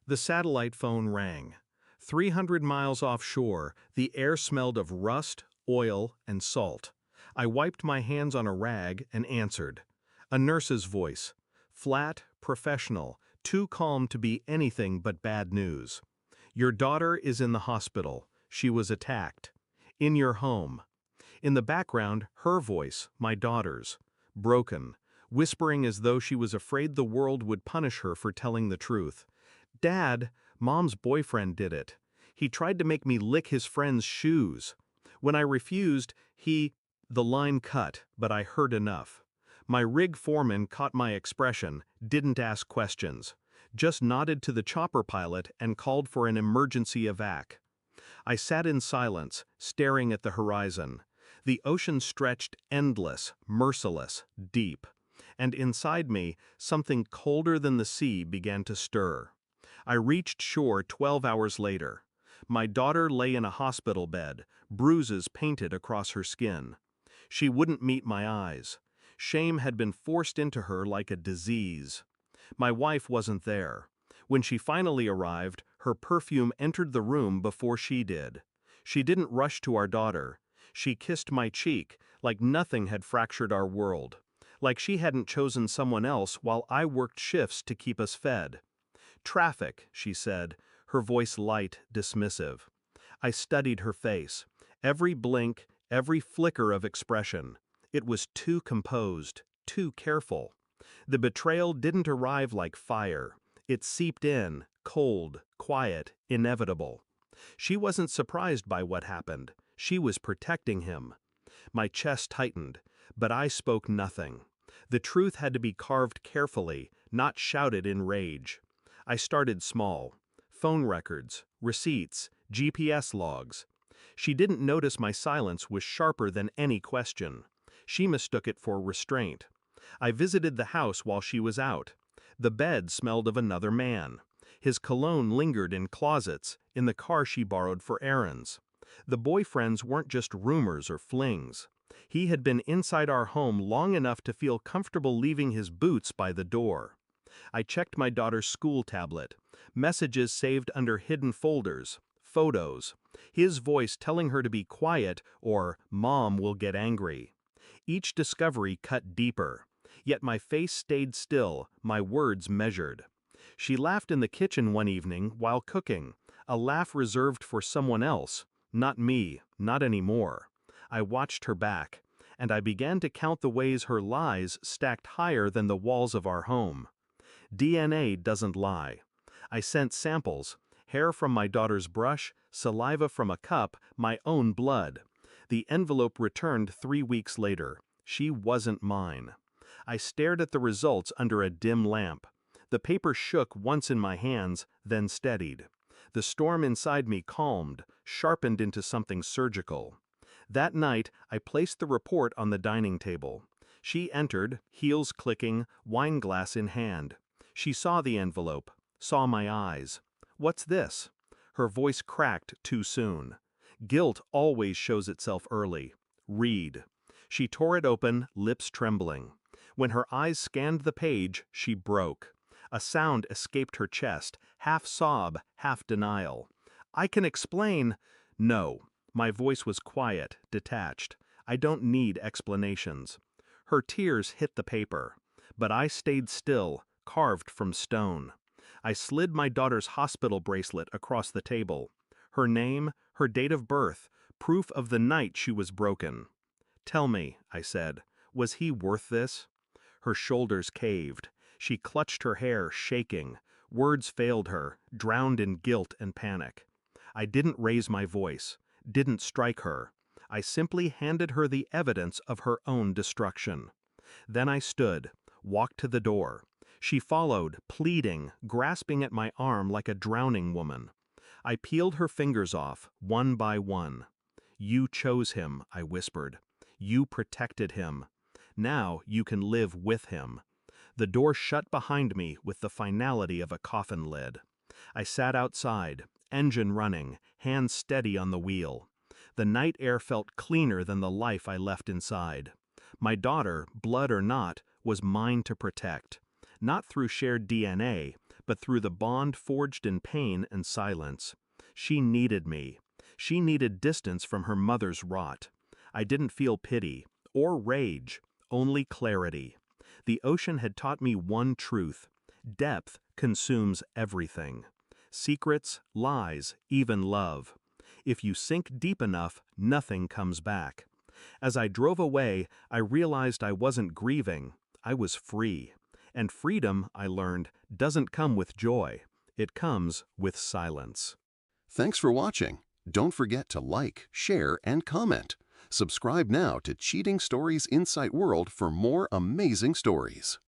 The satellite phone rang. 300 miles offshore, the air smelled of rust, oil, and salt. I wiped my hands on a rag and answered. A nurse's voice. Flat, professional, too calm to be anything but bad news. Your daughter is in the hospital. She was attacked. In your home. In the background, her voice, my daughter's. Broken, whispering as though she was afraid the world would punish her for telling the truth. Dad, Mom's boyfriend did it. He tried to make me lick his friend's shoes. When I refused, the line cut, but I heard enough. My rig foreman caught my expression, didn't ask questions, just nodded to the chopper pilot and called for an emergency evac. I sat in silence, staring at the horizon. The ocean stretched endless, merciless, deep. And inside me, something colder than the sea began to stir. I reached shore 12 hours later. My daughter lay in a hospital bed, bruises painted across her skin. She wouldn't meet my eyes. Shame had been forced into her like a disease. My wife wasn't there. When she finally arrived, her perfume entered the room before she did. She didn't rush to our daughter. She kissed my cheek, like nothing had fractured our world. Like she hadn't chosen someone else while I worked shifts to keep us fed. Traffic, she said, her voice light, dismissive. I studied her face. Every blink, every flicker of expression. It was too composed, too careful. The betrayal didn't arrive like fire. It seeped in, cold, quiet, inevitable. She wasn't surprised by what happened. She was protecting him. My chest tightened, but I spoke nothing. The truth had to be carved carefully, not shouted in rage. I started small. Phone records, receipts, GPS logs. She didn't notice my silence was sharper than any question. She mistook it for restraint. I visited the house while she was out. The bed smelled of another man. His cologne lingered in closets, in the car she borrowed for errands. The boyfriends weren't just rumors or flings. He had been inside our home long enough to feel comfortable leaving his boots by the door. I checked my daughter's school tablet. Messages saved under hidden folders. Photos. His voice telling her to be quiet or Mom will get angry. Each discovery cut deeper. Yet my face stayed still, my words measured. She laughed in the kitchen one evening while cooking, a laugh reserved for someone else, not me, not anymore. I watched her back, and I began to count the ways her lies stacked higher than the walls of our home. DNA doesn't lie. I sent samples, hair from my daughter's brush, saliva from a cup, my own blood. The envelope returned 3 weeks later. She wasn't mine. I stared at the results under a dim lamp. The paper shook once in my hands, then steadied. The storm inside me calmed, sharpened into something surgical. That night, I placed the report on the dining table. She entered, heels clicking, wine glass in hand. She saw the envelope, saw my eyes. What's this? Her voice cracked too soon. Guilt always shows itself early. Read. She tore it open, lips trembling. When her eyes scanned the page, she broke. A sound escaped her chest, half sob, half denial. I can explain. No. My voice was quiet, detached. I don't need explanations. Her tears hit the paper. But I stayed still, carved from stone. I slid my daughter's hospital bracelet across the table. Her name, her date of birth, proof of the night she was broken. Tell me, I said, was he worth this? Her shoulders caved. She clutched her hair, shaking. Words failed her, drowned in guilt and panic. I didn't raise my voice, didn't strike her. I simply handed her the evidence of her own destruction. Then I stood, walked to the door. She followed, pleading, grasping at my arm like a drowning woman. I peeled her fingers off, one by one. You chose him, I whispered. You protected him. Now you can live with him. The door shut behind me with the finality of a coffin lid. I sat outside, engine running, hands steady on the wheel. The night air felt cleaner than the life I left inside. My daughter, blood or not, was mine to protect. Not through shared DNA, but through the bond forged in pain and silence. She needed me. She needed distance from her mother's rot. I didn't feel pity or rage, only clarity. The ocean had taught me one truth: depth consumes everything. Secrets, lies, even love. If you sink deep enough, nothing comes back. As I drove away, I realized I wasn't grieving. I was free. And freedom, I learned, doesn't come with joy. It comes with silence. Thanks for watching. Don't forget to like, share, and comment. Subscribe now to Cheating Stories Insight World for more amazing stories.